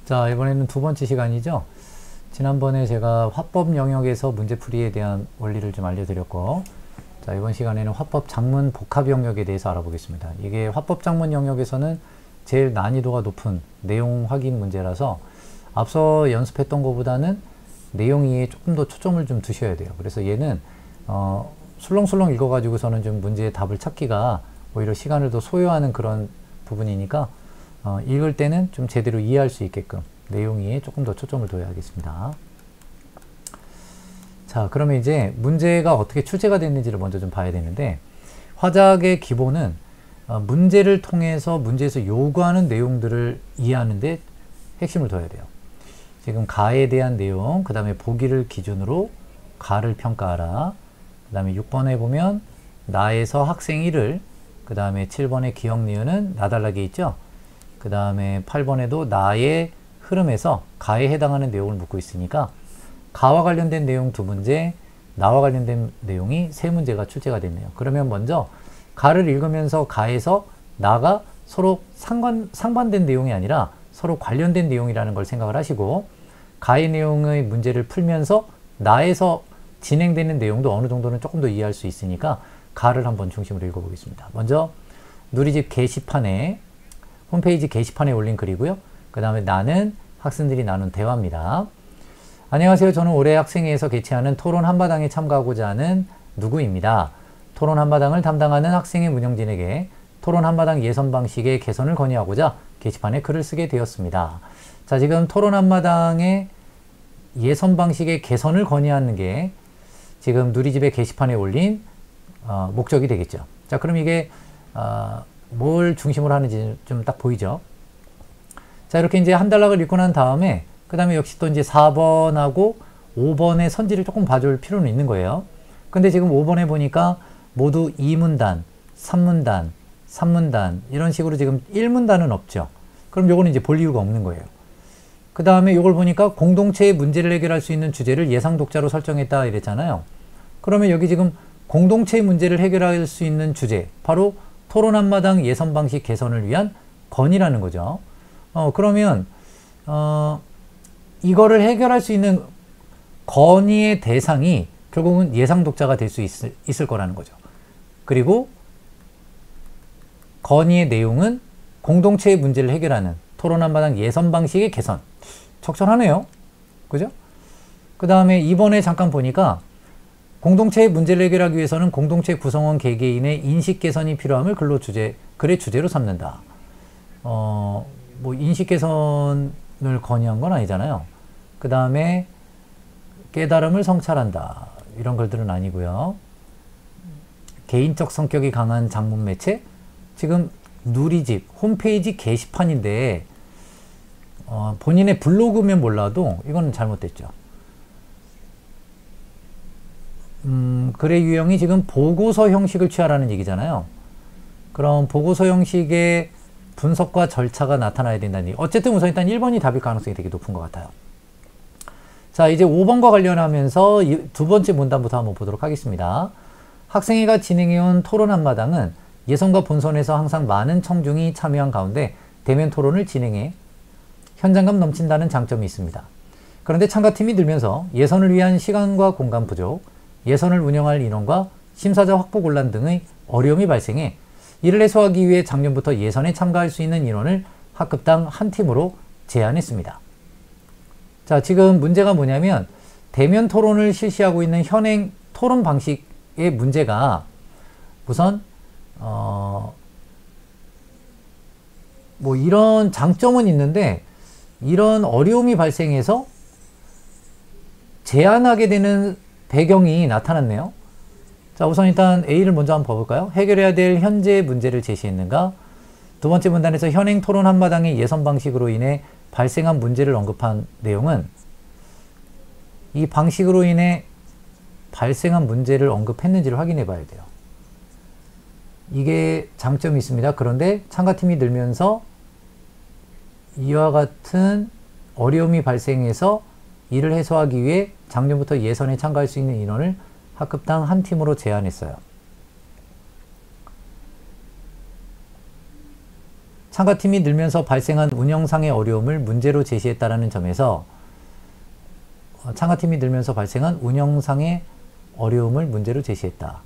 자, 이번에는 두 번째 시간이죠. 지난번에 제가 화법 영역에서 문제풀이에 대한 원리를 좀 알려드렸고, 자, 이번 시간에는 화법 작문 복합 영역에 대해서 알아보겠습니다. 이게 화법 작문 영역에서는 제일 난이도가 높은 내용 확인 문제라서 앞서 연습했던 것보다는 내용 이해에 조금 더 초점을 좀 두셔야 돼요. 그래서 얘는 술렁술렁 읽어가지고서는 좀 문제의 답을 찾기가 오히려 시간을 더 소요하는 그런 부분이니까 읽을 때는 좀 제대로 이해할 수 있게끔 내용 이해에 조금 더 초점을 둬야겠습니다. 자, 그러면 이제 문제가 어떻게 출제가 됐는지를 먼저 좀 봐야 되는데, 화작의 기본은 문제를 통해서 문제에서 요구하는 내용들을 이해하는데 핵심을 둬야 돼요. 지금 가에 대한 내용, 그 다음에 보기를 기준으로 가를 평가하라. 그 다음에 6번에 보면 나에서 학생 1을, 그 다음에 7번에 기억 니은은 나달라게 있죠. 그 다음에 8번에도 나의 흐름에서 가에 해당하는 내용을 묻고 있으니까 가와 관련된 내용 2문제, 나와 관련된 내용이 3문제가 출제가 됐네요. 그러면 먼저 가를 읽으면서 가에서 나가 서로 상반된 내용이 아니라 서로 관련된 내용이라는 걸 생각을 하시고, 가의 내용의 문제를 풀면서 나에서 진행되는 내용도 어느 정도는 조금 더 이해할 수 있으니까 가를 한번 중심으로 읽어보겠습니다. 먼저 누리집 게시판에, 홈페이지 게시판에 올린 글이고요. 그 다음에 나는 학생들이 나눈 대화입니다. 안녕하세요. 저는 올해 학생회에서 개최하는 토론 한마당에 참가하고자 하는 누구입니다. 토론 한마당을 담당하는 학생회 운영진에게 토론 한마당 예선 방식의 개선을 건의하고자 게시판에 글을 쓰게 되었습니다. 자, 지금 토론 한마당의 예선 방식의 개선을 건의하는 게 지금 누리집의 게시판에 올린 목적이 되겠죠. 자, 그럼 이게 뭘 중심으로 하는지 좀 딱 보이죠? 자, 이렇게 이제 한 단락을 읽고 난 다음에 그 다음에 역시 또 이제 4번하고 5번의 선지를 조금 봐줄 필요는 있는 거예요. 근데 지금 5번에 보니까 모두 2문단, 3문단, 3문단 이런 식으로 지금 1문단은 없죠. 그럼 요거는 이제 볼 이유가 없는 거예요. 그 다음에 요걸 보니까 공동체의 문제를 해결할 수 있는 주제를 예상 독자로 설정했다 이랬잖아요. 그러면 여기 지금 공동체의 문제를 해결할 수 있는 주제, 바로 토론 한마당 예선 방식 개선을 위한 건의라는 거죠. 그러면 이거를 해결할 수 있는 건의의 대상이 결국은 예상 독자가 될 수 있을 거라는 거죠. 그리고 건의의 내용은 공동체의 문제를 해결하는 토론 한마당 예선 방식의 개선. 적절하네요. 그죠? 그 다음에 이번에 잠깐 보니까 공동체의 문제를 해결하기 위해서는 공동체 구성원 개개인의 인식 개선이 필요함을 글의 주제로 삼는다. 뭐 인식 개선을 건의한 건 아니잖아요. 그 다음에 깨달음을 성찰한다. 이런 글들은 아니고요. 개인적 성격이 강한 장문 매체. 지금 누리집 홈페이지 게시판인데 본인의 블로그면 몰라도 이거는 잘못됐죠. 글의 유형이 지금 보고서 형식을 취하라는 얘기잖아요. 그럼 보고서 형식의 분석과 절차가 나타나야 된다는 얘기. 어쨌든 우선 일단 1번이 답일 가능성이 되게 높은 것 같아요. 자, 이제 5번과 관련하면서 두 번째 문단부터 한번 보도록 하겠습니다. 학생회가 진행해온 토론 한마당은 예선과 본선에서 항상 많은 청중이 참여한 가운데 대면 토론을 진행해 현장감 넘친다는 장점이 있습니다. 그런데 참가팀이 늘면서 예선을 위한 시간과 공간 부족, 예선을 운영할 인원과 심사자 확보 곤란 등의 어려움이 발생해 이를 해소하기 위해 작년부터 예선에 참가할 수 있는 인원을 학급당 한 팀으로 제한했습니다. 자, 지금 문제가 뭐냐면 대면 토론을 실시하고 있는 현행 토론 방식의 문제가 우선 뭐 이런 장점은 있는데 이런 어려움이 발생해서 제한하게 되는 배경이 나타났네요. 자, 우선 일단 A를 먼저 한번 봐볼까요? 해결해야 될 현재 문제를 제시했는가? 두 번째 문단에서 현행 토론 한마당의 예선 방식으로 인해 발생한 문제를 언급한 내용은 이 방식으로 인해 발생한 문제를 언급했는지를 확인해 봐야 돼요. 이게 장점이 있습니다. 그런데 참가팀이 늘면서 이와 같은 어려움이 발생해서 이를 해소하기 위해 작년부터 예선에 참가할 수 있는 인원을 학급당 한 팀으로 제한했어요. 참가팀이 늘면서 발생한 운영상의 어려움을 문제로 제시했다라는 점에서 참가팀이 늘면서 발생한 운영상의 어려움을 문제로 제시했다.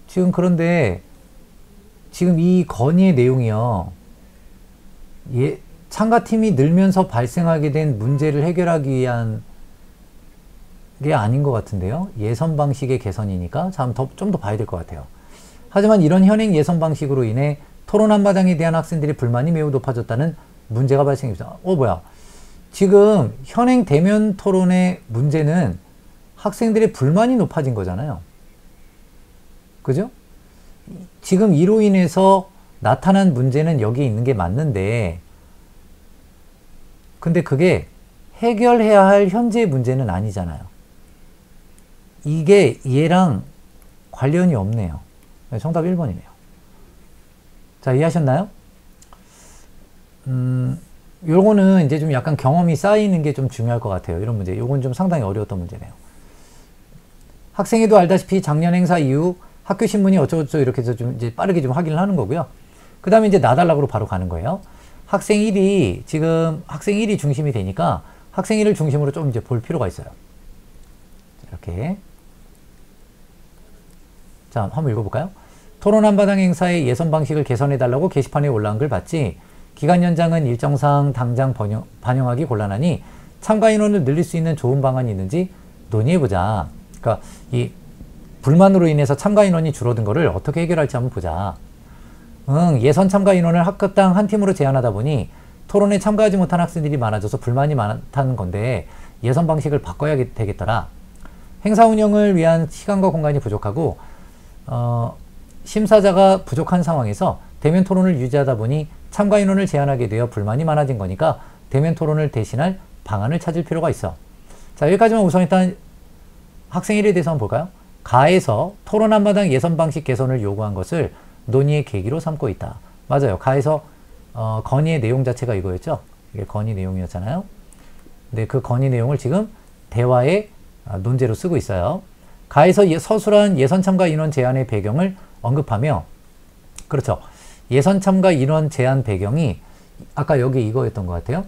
지금 그런데 지금 이 건의의 내용이요. 참가팀이 늘면서 발생하게 된 문제를 해결하기 위한 게 아닌 것 같은데요. 예선 방식의 개선이니까 좀 더 봐야 될 것 같아요. 하지만 이런 현행 예선 방식으로 인해 토론 한마당에 대한 학생들의 불만이 매우 높아졌다는 문제가 발생했습니다. 뭐야. 지금 현행 대면 토론의 문제는 학생들의 불만이 높아진 거잖아요. 그죠? 지금 이로 인해서 나타난 문제는 여기 있는 게 맞는데, 근데 그게 해결해야 할 현재의 문제는 아니잖아요. 이게 얘랑 관련이 없네요. 정답 1번이네요. 자, 이해하셨나요? 요거는 이제 좀 약간 경험이 쌓이는 게 좀 중요할 것 같아요. 이런 문제. 요건 좀 상당히 어려웠던 문제네요. 학생회도 알다시피 작년 행사 이후 학교 신문이 어쩌고저쩌고 이렇게 해서 좀 이제 빠르게 좀 확인을 하는 거고요. 그 다음에 이제 나달락으로 바로 가는 거예요. 학생 1이 지금 학생 1이 중심이 되니까 학생 1을 중심으로 좀 이제 볼 필요가 있어요. 이렇게. 자, 한번 읽어볼까요? 토론 한마당 행사의 예선 방식을 개선해달라고 게시판에 올라온 글 봤지? 기간 연장은 일정상 당장 반영하기 곤란하니 참가 인원을 늘릴 수 있는 좋은 방안이 있는지 논의해보자. 그러니까 이 불만으로 인해서 참가 인원이 줄어든 거를 어떻게 해결할지 한번 보자. 예선 참가 인원을 학급당 한 팀으로 제한하다 보니 토론에 참가하지 못한 학생들이 많아져서 불만이 많다는 건데 예선 방식을 바꿔야 되겠더라. 행사 운영을 위한 시간과 공간이 부족하고 심사자가 부족한 상황에서 대면 토론을 유지하다 보니 참가 인원을 제한하게 되어 불만이 많아진 거니까 대면 토론을 대신할 방안을 찾을 필요가 있어. 자, 여기까지만 우선 일단 학생 1에 대해서 한번 볼까요? 가에서 토론 한마당 예선 방식 개선을 요구한 것을 논의의 계기로 삼고 있다. 맞아요. 가에서 건의의 내용 자체가 이거였죠. 이게 건의 내용이었잖아요. 근데 그 건의 내용을 지금 대화의 논제로 쓰고 있어요. 가에서 서술한 예선 참가 인원 제한의 배경을 언급하며, 그렇죠. 예선 참가 인원 제한 배경이 아까 여기 이거였던 것 같아요.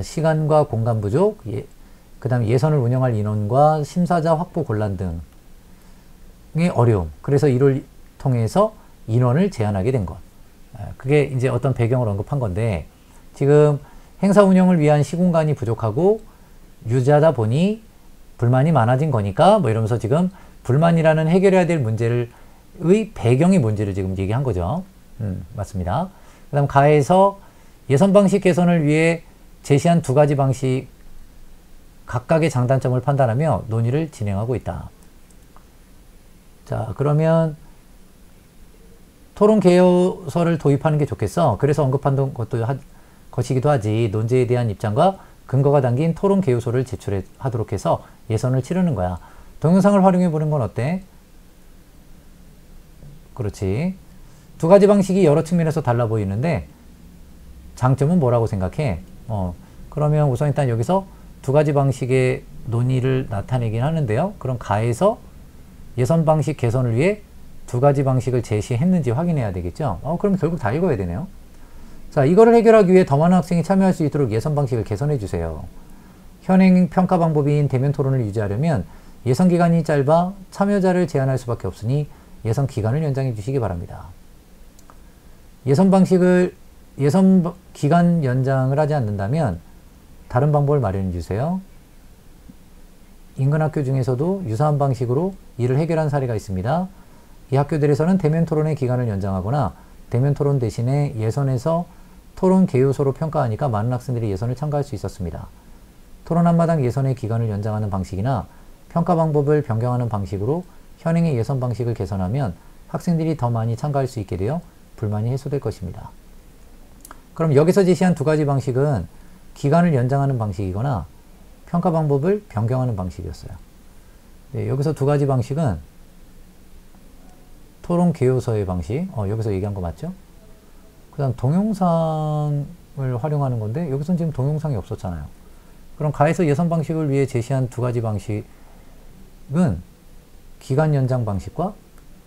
시간과 공간 부족, 그 다음에 예선을 운영할 인원과 심사자 확보 곤란 등의 어려움. 그래서 이를 통해서 인원을 제한하게 된 것. 그게 이제 어떤 배경을 언급한 건데, 지금 행사 운영을 위한 시공간이 부족하고 유지하다 보니 불만이 많아진 거니까 뭐 이러면서 지금 불만이라는 해결해야 될 문제의 배경이 뭔지를 지금 얘기한 거죠. 맞습니다. 그 다음 가에서 예선 방식 개선을 위해 제시한 두 가지 방식 각각의 장단점을 판단하며 논의를 진행하고 있다. 자, 그러면 토론 개요서를 도입하는 게 좋겠어. 그래서 언급한 것이기도 하지. 논제에 대한 입장과 근거가 담긴 토론 개요소를 제출하도록 해서 예선을 치르는 거야. 동영상을 활용해 보는 건 어때? 그렇지. 두 가지 방식이 여러 측면에서 달라 보이는데 장점은 뭐라고 생각해? 그러면 우선 일단 여기서 두 가지 방식의 논의를 나타내긴 하는데요. 그럼 가에서 예선 방식 개선을 위해 두 가지 방식을 제시했는지 확인해야 되겠죠. 그럼 결국 다 읽어야 되네요. 자, 이거를 해결하기 위해 더 많은 학생이 참여할 수 있도록 예선 방식을 개선해 주세요. 현행 평가 방법인 대면 토론을 유지하려면 예선 기간이 짧아 참여자를 제한할 수밖에 없으니 예선 기간을 연장해 주시기 바랍니다. 예선 기간 연장을 하지 않는다면 다른 방법을 마련해 주세요. 인근 학교 중에서도 유사한 방식으로 이를 해결한 사례가 있습니다. 이 학교들에서는 대면 토론의 기간을 연장하거나 대면 토론 대신에 예선에서 토론 개요소로 평가하니까 많은 학생들이 예선을 참가할 수 있었습니다. 토론 한마당 예선의 기간을 연장하는 방식이나 평가 방법을 변경하는 방식으로 현행의 예선 방식을 개선하면 학생들이 더 많이 참가할 수 있게 되어 불만이 해소될 것입니다. 그럼 여기서 제시한 두 가지 방식은 기간을 연장하는 방식이거나 평가 방법을 변경하는 방식이었어요. 네, 여기서 두 가지 방식은 토론 개요서의 방식, 여기서 얘기한 거 맞죠? 그 다음 동영상을 활용하는 건데 여기서는 지금 동영상이 없었잖아요. 그럼 가에서 예선 방식을 위해 제시한 두 가지 방식은 기간 연장 방식과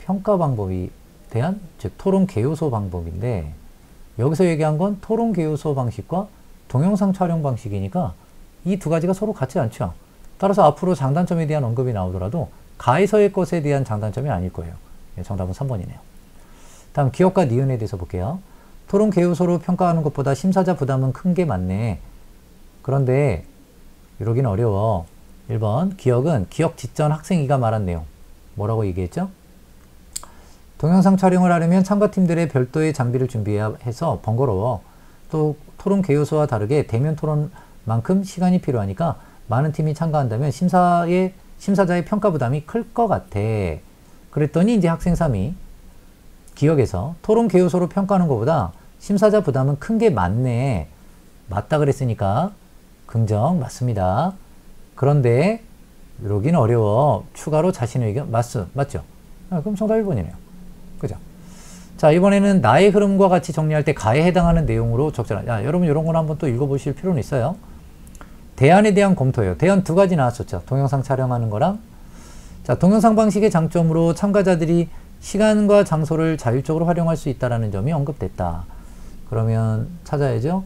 평가 방법이 대한, 즉 토론 개요소 방법인데, 여기서 얘기한 건 토론 개요소 방식과 동영상 촬영 방식이니까 이 두 가지가 서로 같지 않죠. 따라서 앞으로 장단점에 대한 언급이 나오더라도 가에서의 것에 대한 장단점이 아닐 거예요. 정답은 3번이네요. 다음 기억과 니은에 대해서 볼게요. 토론 개요소로 평가하는 것보다 심사자 부담은 큰 게 맞네. 그런데 이러긴 어려워. 1번 기억은 기억 직전 학생이가 말한 내용. 뭐라고 얘기했죠? 동영상 촬영을 하려면 참가팀들의 별도의 장비를 준비해야 해서 번거로워. 또 토론 개요소와 다르게 대면 토론만큼 시간이 필요하니까 많은 팀이 참가한다면 심사자의 평가 부담이 클 것 같아. 그랬더니 이제 학생 3이 기억에서 토론 개요소로 평가하는 것보다 심사자 부담은 큰 게 맞네. 맞다 그랬으니까 긍정 맞습니다. 그런데 이러긴 어려워. 추가로 자신의 의견 맞죠? 그럼 정답 1번이네요. 그죠? 자, 이번에는 나의 흐름과 같이 정리할 때 가에 해당하는 내용으로 적절한. 여러분 이런 건 한번 또 읽어보실 필요는 있어요. 대안에 대한 검토예요. 대안 두 가지 나왔었죠. 동영상 촬영하는 거랑. 자, 동영상 방식의 장점으로 참가자들이 시간과 장소를 자율적으로 활용할 수 있다는 점이 언급됐다. 그러면 찾아야죠.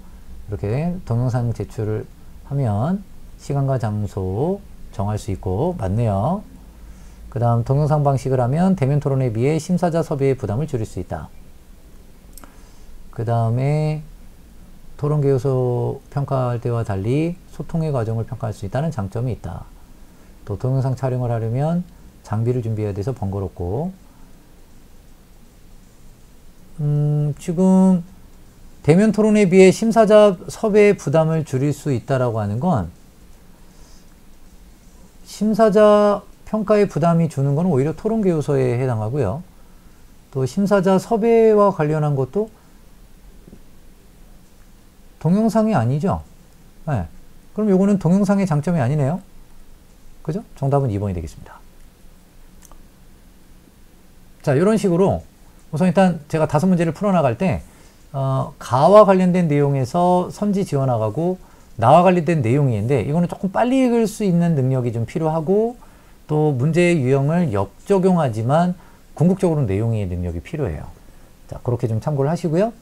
이렇게 동영상 제출을 하면 시간과 장소 정할 수 있고 맞네요. 그 다음 동영상 방식을 하면 대면 토론에 비해 심사자 섭외의 부담을 줄일 수 있다. 그 다음에 토론 개요소 평가할 때와 달리 소통의 과정을 평가할 수 있다는 장점이 있다. 또 동영상 촬영을 하려면 장비를 준비해야 돼서 번거롭고, 지금 대면 토론에 비해 심사자 섭외의 부담을 줄일 수 있다라고 하는 건 심사자 평가에 부담이 주는 건 오히려 토론 개요소에 해당하고요. 또 심사자 섭외와 관련한 것도 동영상이 아니죠. 네. 그럼 요거는 동영상의 장점이 아니네요. 그죠? 정답은 2번이 되겠습니다. 자, 이런 식으로 우선 일단 제가 5문제를 풀어나갈 때 가와 관련된 내용에서 선지 지어나가고 나와 관련된 내용이 있는데 이거는 조금 빨리 읽을 수 있는 능력이 좀 필요하고 또 문제의 유형을 역적용하지만 궁극적으로 내용의 능력이 필요해요. 자, 그렇게 좀 참고를 하시고요.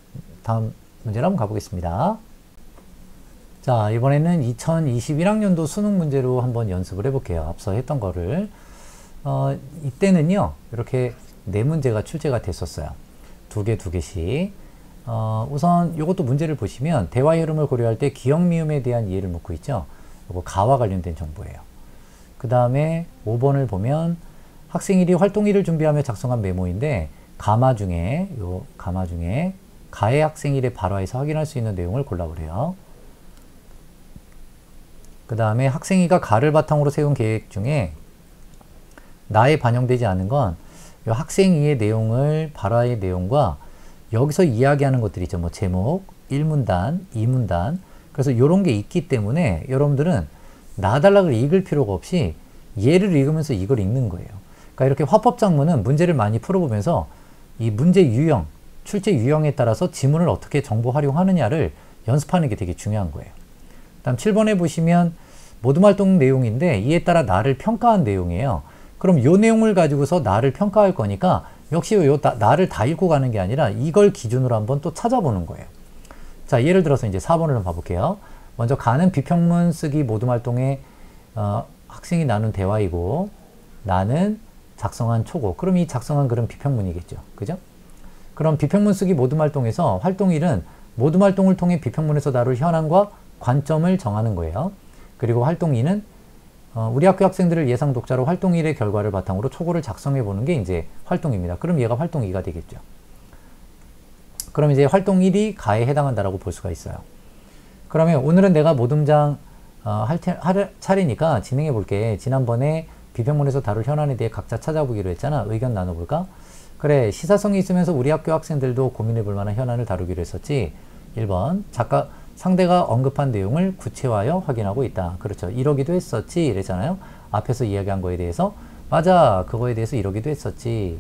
다음 문제로 한번 가보겠습니다. 자, 이번에는 2021학년도 수능 문제로 한번 연습을 해볼게요. 앞서 했던 거를. 이때는요, 이렇게 4문제가 출제가 됐었어요. 2개씩. 우선 이것도 문제를 보시면 대화의 흐름을 고려할 때 기억 미음에 대한 이해를 묻고 있죠. 이거 가와 관련된 정보예요. 그 다음에 5번을 보면 학생 1이 활동 1을 준비하며 작성한 메모인데 가마 중에 가의 학생 1의 발화에서 확인할 수 있는 내용을 골라보래요. 그 다음에 학생 2가 가를 바탕으로 세운 계획 중에 나에 반영되지 않은 건 이 학생 2의 내용을 발화의 내용과 여기서 이야기하는 것들이죠. 뭐 제목, 1문단, 2문단. 그래서 이런 게 있기 때문에 여러분들은 나달락을 읽을 필요가 없이 얘를 읽으면서 이걸 읽는 거예요. 그러니까 이렇게 화법작문은 문제를 많이 풀어보면서 이 문제 유형, 출제 유형에 따라서 지문을 어떻게 정보 활용하느냐를 연습하는 게 되게 중요한 거예요. 다음 7번에 보시면 모둠활동 내용인데 이에 따라 나를 평가한 내용이에요. 그럼 이 내용을 가지고서 나를 평가할 거니까 역시 나를 다 읽고 가는 게 아니라 이걸 기준으로 한번 또 찾아보는 거예요. 자, 예를 들어서 이제 4번을 한번 봐볼게요. 먼저 가는 비평문 쓰기 모둠활동에 학생이 나눈 대화이고 나는 작성한 초고. 그럼 이 작성한 글은 비평문이겠죠. 그죠? 그럼 비평문 쓰기 모둠활동에서 활동 1은 모둠활동을 통해 비평문에서 다룰 현황과 관점을 정하는 거예요. 그리고 활동 2는 우리 학교 학생들을 예상 독자로 활동 1의 결과를 바탕으로 초고를 작성해 보는 게 이제 활동입니다. 그럼 얘가 활동 2가 되겠죠. 그럼 이제 활동 1이 가에 해당한다라고 볼 수가 있어요. 그러면 오늘은 내가 모둠장 할 차례니까 진행해 볼게. 지난번에 비평문에서 다룰 현안에 대해 각자 찾아보기로 했잖아. 의견 나눠볼까? 그래, 시사성이 있으면서 우리 학교 학생들도 고민해 볼 만한 현안을 다루기로 했었지. 1번, 상대가 언급한 내용을 구체화하여 확인하고 있다. 그렇죠. 이러기도 했었지. 이랬잖아요. 앞에서 이야기한 거에 대해서. 맞아. 그거에 대해서 이러기도 했었지.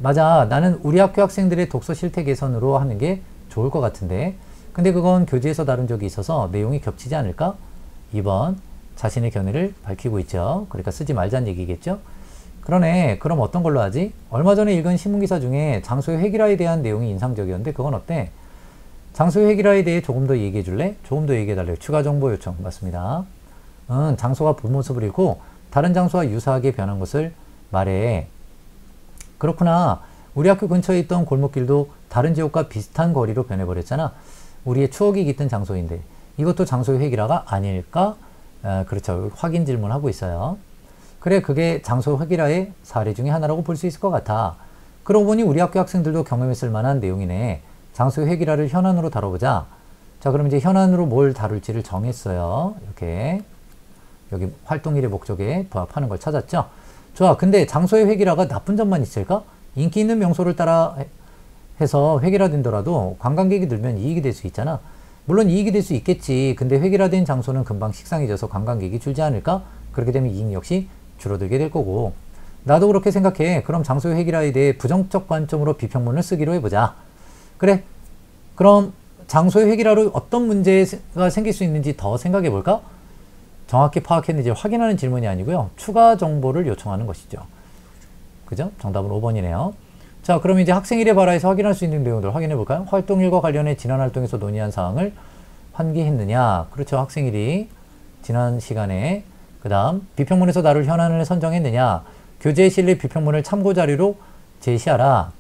맞아. 나는 우리 학교 학생들의 독서 실태 개선으로 하는 게 좋을 것 같은데. 근데 그건 교재에서 다룬 적이 있어서 내용이 겹치지 않을까? 2번. 자신의 견해를 밝히고 있죠. 그러니까 쓰지 말자는 얘기겠죠. 그러네. 그럼 어떤 걸로 하지? 얼마 전에 읽은 신문기사 중에 장소의 획일화에 대한 내용이 인상적이었는데 그건 어때? 장소의 획일화에 대해 조금 더 얘기해 줄래? 조금 더 얘기해 달래요. 추가 정보 요청. 맞습니다. 장소가 본 모습을 잃고 다른 장소와 유사하게 변한 것을 말해. 그렇구나. 우리 학교 근처에 있던 골목길도 다른 지역과 비슷한 거리로 변해버렸잖아. 우리의 추억이 깃든 장소인데 이것도 장소의 획일화가 아닐까? 그렇죠. 확인 질문하고 있어요. 그래, 그게 장소 획일화의 사례 중에 하나라고 볼 수 있을 것 같아. 그러고 보니 우리 학교 학생들도 경험했을 만한 내용이네. 장소 획일화를 현안으로 다뤄보자. 자, 그럼 이제 현안으로 뭘 다룰지를 정했어요. 이렇게 여기 활동일의 목적에 부합하는 걸 찾았죠. 좋아. 근데 장소의 획일화가 나쁜 점만 있을까? 인기 있는 명소를 따라 해서 획일화된더라도 관광객이 늘면 이익이 될 수 있잖아. 물론 이익이 될 수 있겠지. 근데 획일화된 장소는 금방 식상해져서 관광객이 줄지 않을까? 그렇게 되면 이익 역시 줄어들게 될 거고. 나도 그렇게 생각해. 그럼 장소의 획일화에 대해 부정적 관점으로 비평문을 쓰기로 해보자. 그래. 그럼 장소의 획일화로 어떤 문제가 생길 수 있는지 더 생각해 볼까? 정확히 파악했는지 확인하는 질문이 아니고요. 추가 정보를 요청하는 것이죠. 그죠? 정답은 5번이네요. 자, 그럼 이제 학생일에 발화해서 확인할 수 있는 내용들 확인해 볼까요? 활동일과 관련해 지난 활동에서 논의한 사항을 환기했느냐? 그렇죠. 학생일이 지난 시간에 그 다음 비평문에서 나를 현안을 선정했느냐? 교재에 실릴 비평문을 참고자료로 제시하라.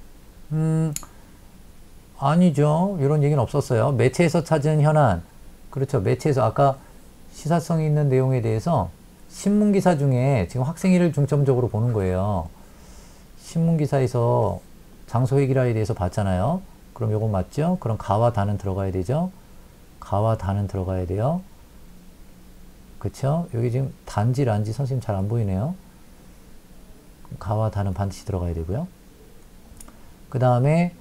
아니죠. 이런 얘기는 없었어요. 매체에서 찾은 현안. 그렇죠. 매체에서 아까 시사성이 있는 내용에 대해서 신문기사 중에 지금 학생일을 중점적으로 보는 거예요. 신문기사에서 장소 획일화에 대해서 봤잖아요. 그럼 요건 맞죠? 그럼 가와 다는 들어가야 되죠. 가와 다는 들어가야 돼요. 그쵸? 여기 지금 단지 란지 선생님 잘 안 보이네요. 가와 다는 반드시 들어가야 되고요. 그 다음에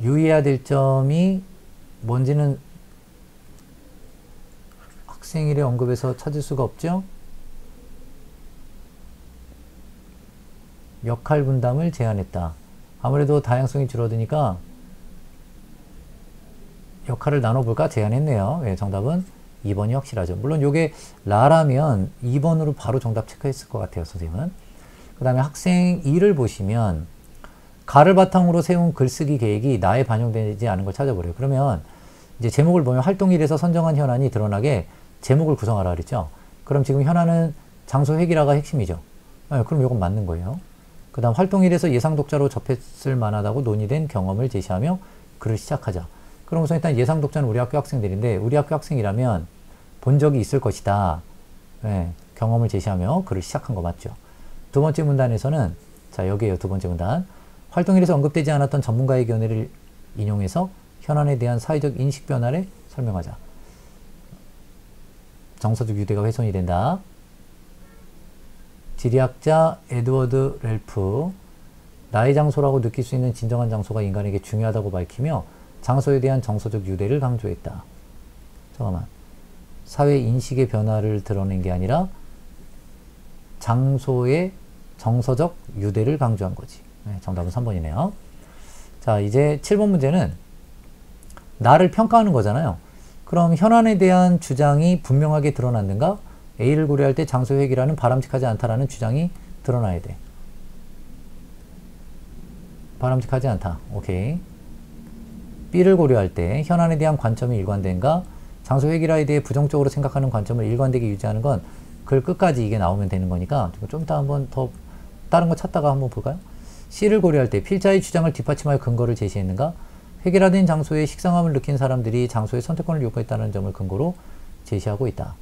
유의해야 될 점이 뭔지는 학생일의 언급에서 찾을 수가 없죠. 역할 분담을 제한했다. 아무래도 다양성이 줄어드니까 역할을 나눠볼까 제안했네요. 예, 정답은 2번이 확실하죠. 물론 이게 라라면 2번으로 바로 정답 체크했을 것 같아요, 선생님은. 그 다음에 학생 2를 보시면 가를 바탕으로 세운 글쓰기 계획이 나에 반영되지 않은 걸 찾아보래요. 그러면 이제 제목을 보면 활동일에서 선정한 현안이 드러나게 제목을 구성하라 그랬죠. 그럼 지금 현안은 장소 획일화가 핵심이죠. 네, 그럼 이건 맞는 거예요. 그 다음 활동일에서 예상 독자로 접했을 만하다고 논의된 경험을 제시하며 글을 시작하자. 그럼 우선 일단 예상 독자는 우리 학교 학생들인데 우리 학교 학생이라면 본 적이 있을 것이다. 네, 경험을 제시하며 글을 시작한 거 맞죠. 두 번째 문단에서는 자 여기에요. 두 번째 문단. 활동일에서 언급되지 않았던 전문가의 견해를 인용해서 현안에 대한 사회적 인식 변화를 설명하자. 정서적 유대가 훼손이 된다. 지리학자 에드워드 렐프, 나의 장소라고 느낄 수 있는 진정한 장소가 인간에게 중요하다고 밝히며 장소에 대한 정서적 유대를 강조했다. 잠깐만. 사회 인식의 변화를 드러낸 게 아니라 장소의 정서적 유대를 강조한 거지. 네, 정답은 3번이네요. 자, 이제 7번 문제는 나를 평가하는 거잖아요. 그럼 현안에 대한 주장이 분명하게 드러났는가? A를 고려할 때 장소 획일화는 바람직하지 않다라는 주장이 드러나야 돼. 바람직하지 않다. 오케이. B를 고려할 때 현안에 대한 관점이 일관된가? 장소 획일화에 대해 부정적으로 생각하는 관점을 일관되게 유지하는 건 글 끝까지 이게 나오면 되는 거니까 좀 이따 한번 더 다른 거 찾다가 한번 볼까요? C를 고려할 때 필자의 주장을 뒷받침할 근거를 제시했는가? 획일화된 장소에 식상함을 느낀 사람들이 장소의 선택권을 요구했다는 점을 근거로 제시하고 있다.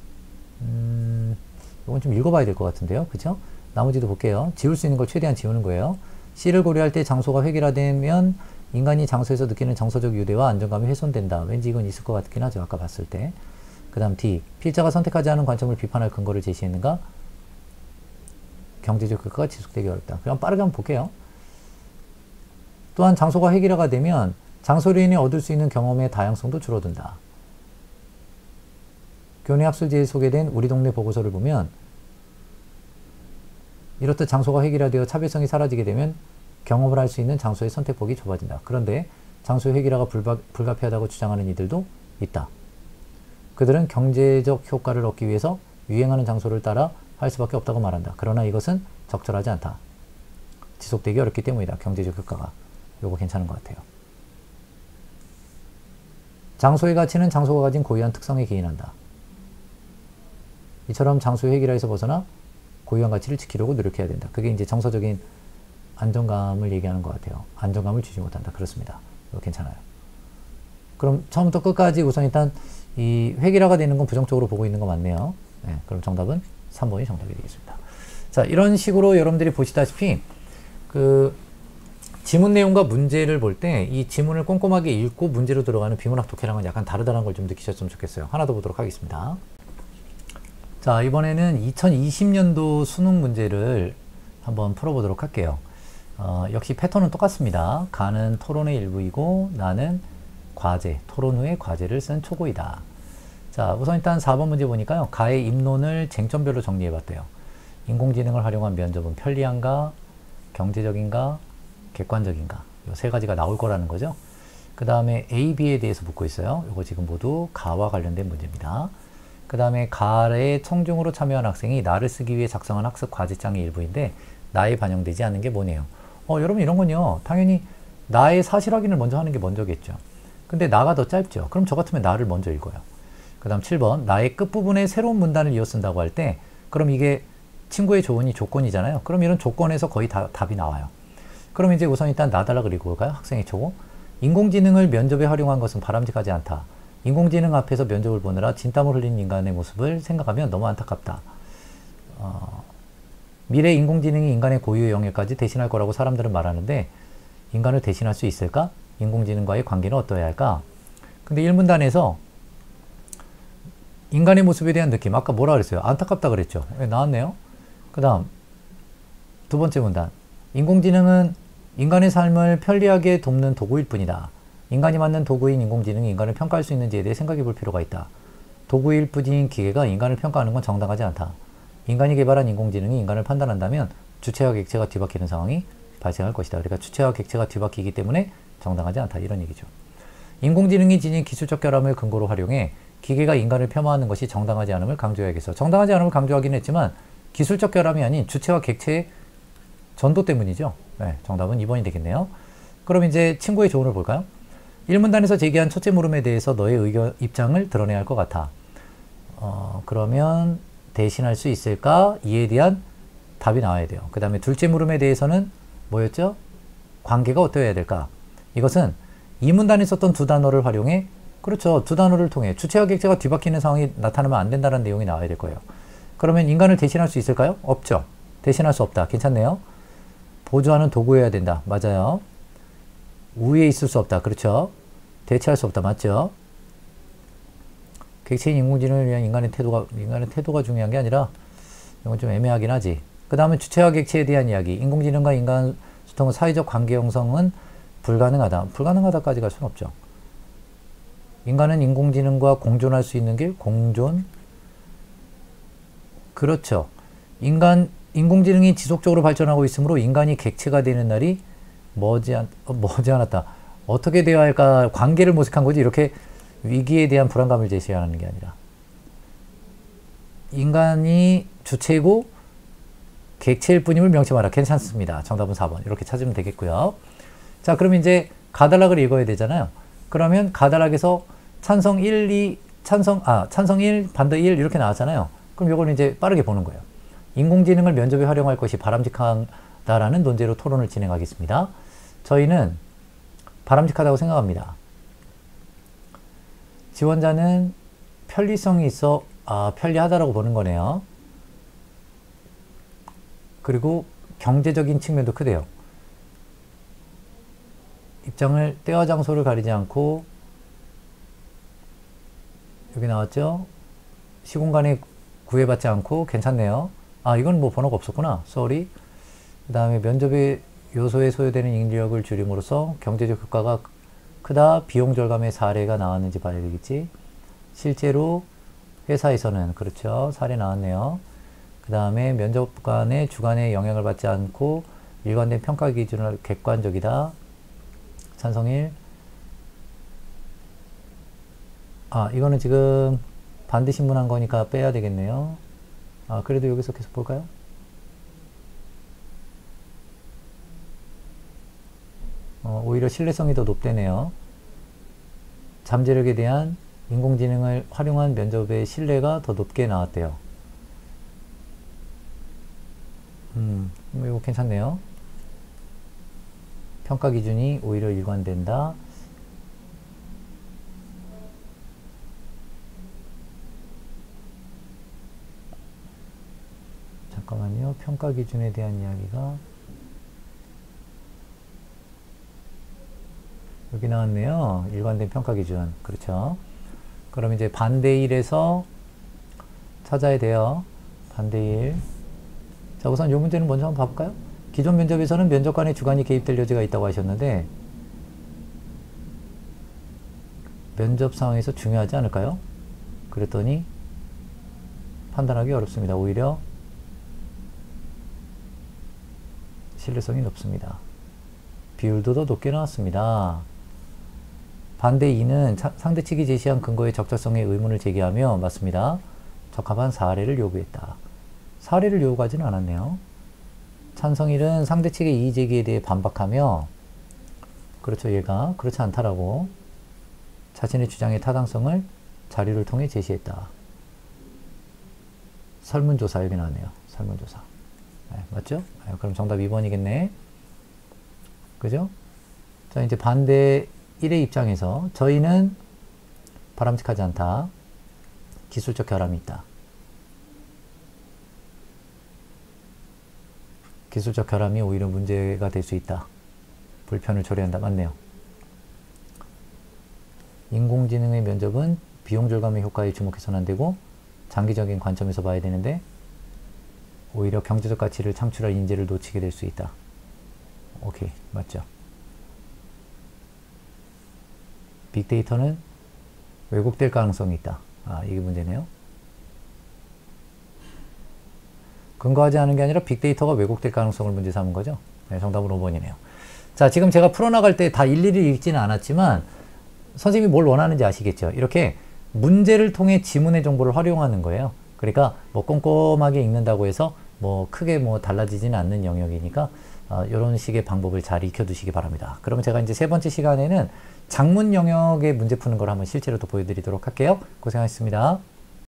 이건 좀 읽어봐야 될 것 같은데요. 그쵸? 나머지도 볼게요. 지울 수 있는 걸 최대한 지우는 거예요. C를 고려할 때 장소가 획일화되면 인간이 장소에서 느끼는 정서적 유대와 안정감이 훼손된다. 왠지 이건 있을 것 같긴 하죠. 아까 봤을 때. 그 다음 D. 필자가 선택하지 않은 관점을 비판할 근거를 제시했는가? 경제적 효과가 지속되기 어렵다. 그럼 빠르게 한번 볼게요. 또한 장소가 획일화가 되면 장소로 인해 얻을 수 있는 경험의 다양성도 줄어든다. 교내 학술지에 소개된 우리 동네 보고서를 보면 이렇듯 장소가 획일화되어 차별성이 사라지게 되면 경험을 할 수 있는 장소의 선택폭이 좁아진다. 그런데 장소의 획일화가 불가피하다고 주장하는 이들도 있다. 그들은 경제적 효과를 얻기 위해서 유행하는 장소를 따라 할 수밖에 없다고 말한다. 그러나 이것은 적절하지 않다. 지속되기 어렵기 때문이다. 경제적 효과가. 요거 괜찮은 것 같아요. 장소의 가치는 장소가 가진 고유한 특성에 기인한다. 이처럼 장소의 획일화에서 벗어나 고유한 가치를 지키려고 노력해야 된다. 그게 이제 정서적인 안정감을 얘기하는 것 같아요. 안정감을 주지 못한다. 그렇습니다. 이거 괜찮아요. 그럼 처음부터 끝까지 우선 일단 이 획일화가 되는 건 부정적으로 보고 있는 거 맞네요. 네, 그럼 정답은 3번이 정답이 되겠습니다. 자, 이런 식으로 여러분들이 보시다시피 그 지문 내용과 문제를 볼 때 이 지문을 꼼꼼하게 읽고 문제로 들어가는 비문학 독해랑은 약간 다르다는 걸 좀 느끼셨으면 좋겠어요. 하나 더 보도록 하겠습니다. 자, 이번에는 2020년도 수능 문제를 한번 풀어보도록 할게요. 역시 패턴은 똑같습니다. 가는 토론의 일부이고 나는 과제, 토론 후에 과제를 쓴 초고이다. 자, 우선 일단 4번 문제 보니까요. 가의 입론을 쟁점별로 정리해봤대요. 인공지능을 활용한 면접은 편리한가, 경제적인가, 객관적인가. 이 세 가지가 나올 거라는 거죠. 그 다음에 A, B에 대해서 묻고 있어요. 이거 지금 모두 가와 관련된 문제입니다. 그 다음에 가의 청중으로 참여한 학생이 나를 쓰기 위해 작성한 학습 과제장의 일부인데 나에 반영되지 않는 게 뭐네요. 여러분 이런 건요. 당연히 나의 사실 확인을 먼저 하는 게 먼저겠죠. 근데 나가 더 짧죠. 그럼 저 같으면 나를 먼저 읽어요. 그 다음 7번 나의 끝부분에 새로운 문단을 이어 쓴다고 할 때 그럼 이게 친구의 조언이 조건이잖아요. 그럼 이런 조건에서 거의 다 답이 나와요. 그럼 이제 우선 일단 나달락을 읽어볼까요? 학생의 초고. 인공지능을 면접에 활용한 것은 바람직하지 않다. 인공지능 앞에서 면접을 보느라 진땀을 흘린 인간의 모습을 생각하면 너무 안타깝다. 미래 인공지능이 인간의 고유의 영역까지 대신할 거라고 사람들은 말하는데 인간을 대신할 수 있을까? 인공지능과의 관계는 어떠해야 할까? 근데 1문단에서 인간의 모습에 대한 느낌, 아까 뭐라 그랬어요? 안타깝다 그랬죠? 나왔네요. 그 다음 두 번째 문단. 인공지능은 인간의 삶을 편리하게 돕는 도구일 뿐이다. 인간이 만든 도구인 인공지능이 인간을 평가할 수 있는지에 대해 생각해 볼 필요가 있다. 도구일 뿐인 기계가 인간을 평가하는 건 정당하지 않다. 인간이 개발한 인공지능이 인간을 판단한다면 주체와 객체가 뒤바뀌는 상황이 발생할 것이다. 그러니까 주체와 객체가 뒤바뀌기 때문에 정당하지 않다. 이런 얘기죠. 인공지능이 지닌 기술적 결함을 근거로 활용해 기계가 인간을 폄하하는 것이 정당하지 않음을 강조해야겠어. 정당하지 않음을 강조하긴 했지만 기술적 결함이 아닌 주체와 객체의 전도 때문이죠. 네, 정답은 2번이 되겠네요. 그럼 이제 친구의 조언을 볼까요? 1문단에서 제기한 첫째 물음에 대해서 너의 의견, 입장을 드러내야 할 것 같아. 그러면 대신할 수 있을까? 이에 대한 답이 나와야 돼요. 그 다음에 둘째 물음에 대해서는 뭐였죠? 관계가 어떠해야 될까? 이것은 이 문단에 썼던 두 단어를 활용해 그렇죠. 두 단어를 통해 주체와 객체가 뒤바뀌는 상황이 나타나면 안 된다는 내용이 나와야 될 거예요. 그러면 인간을 대신할 수 있을까요? 없죠. 대신할 수 없다. 괜찮네요. 보조하는 도구여야 된다. 맞아요. 우위에 있을 수 없다. 그렇죠. 대체할 수 없다. 맞죠. 객체인 인공지능을 위한 인간의 태도가 중요한 게 아니라 이건 좀 애매하긴 하지. 그 다음에 주체와 객체에 대한 이야기. 인공지능과 인간 소통의 사회적 관계 형성은 불가능하다. 불가능하다까지 갈 수는 없죠. 인간은 인공지능과 공존할 수 있는 길? 공존? 그렇죠. 인공지능이 지속적으로 발전하고 있으므로 인간이 객체가 되는 날이 머지않았다. 어떻게 되어야 할까? 관계를 모색한 거지. 이렇게 위기에 대한 불안감을 제시하는 게 아니라. 인간이 주체이고 객체일 뿐임을 명심하라. 괜찮습니다. 정답은 4번. 이렇게 찾으면 되겠고요. 자, 그럼 이제 가달락을 읽어야 되잖아요. 그러면 가달락에서 찬성 1, 찬성 1, 반대 1 이렇게 나왔잖아요. 그럼 이걸 이제 빠르게 보는 거예요. 인공지능을 면접에 활용할 것이 바람직하다라는 논제로 토론을 진행하겠습니다. 저희는 바람직하다고 생각합니다. 지원자는 편리성이 있어 편리하다라고 보는 거네요. 그리고 경제적인 측면도 크대요. 입장을 때와 장소를 가리지 않고 여기 나왔죠? 시공간에 구애받지 않고 괜찮네요. 이건 뭐 번호가 없었구나. sorry. 그 다음에 면접의 요소에 소요되는 인력을 줄임으로써 경제적 효과가 크다. 비용 절감의 사례가 나왔는지 봐야 되겠지. 실제로 회사에서는 그렇죠. 사례 나왔네요. 그 다음에 면접관의 주관에 영향을 받지 않고 일관된 평가 기준을 객관적이다. 찬성 1. 이거는 지금 반대 신문한 거니까 빼야 되겠네요. 그래도 여기서 계속 볼까요? 오히려 신뢰성이 더 높대네요. 잠재력에 대한 인공지능을 활용한 면접의 신뢰가 더 높게 나왔대요. 이거 괜찮네요. 평가 기준이 오히려 일관된다. 잠깐만요. 평가 기준에 대한 이야기가 여기 나왔네요. 일관된 평가 기준. 그렇죠. 그럼 이제 반대 1에서 찾아야 돼요. 반대 1. 자, 우선 이 문제는 먼저 한번 봐볼까요? 기존 면접에서는 면접관의 주관이 개입될 여지가 있다고 하셨는데 면접 상황에서 중요하지 않을까요? 그랬더니 판단하기 어렵습니다. 오히려 신뢰성이 높습니다. 비율도 더 높게 나왔습니다. 반대 2는 상대 측이 제시한 근거의 적절성에 의문을 제기하며 맞습니다. 적합한 사례를 요구했다. 사례를 요구하지는 않았네요. 찬성 1은 상대 측의 이의 제기에 대해 반박하며 그렇죠. 얘가 그렇지 않다라고 자신의 주장의 타당성을 자료를 통해 제시했다. 설문조사 여기 나왔네요. 설문조사. 네, 맞죠? 네, 그럼 정답 2번이겠네. 그죠? 자, 이제 반대 1의 입장에서 저희는 바람직하지 않다. 기술적 결함이 있다. 기술적 결함이 오히려 문제가 될 수 있다. 불편을 초래한다. 맞네요. 인공지능의 면접은 비용 절감의 효과에 주목해서는 안 되고 장기적인 관점에서 봐야 되는데 오히려 경제적 가치를 창출할 인재를 놓치게 될 수 있다. 오케이. 맞죠. 빅데이터는 왜곡될 가능성이 있다. 아, 이게 문제네요. 근거하지 않은 게 아니라 빅데이터가 왜곡될 가능성을 문제 삼은 거죠. 네, 정답은 5번이네요. 자, 지금 제가 풀어나갈 때 다 일일이 읽지는 않았지만 선생님이 뭘 원하는지 아시겠죠? 이렇게 문제를 통해 지문의 정보를 활용하는 거예요. 그러니까 뭐 꼼꼼하게 읽는다고 해서 뭐 크게 뭐 달라지지는 않는 영역이니까 이런 식의 방법을 잘 익혀두시기 바랍니다. 그러면 제가 이제 세 번째 시간에는 작문 영역의 문제 푸는 걸 한번 실제로 또 보여드리도록 할게요. 고생하셨습니다.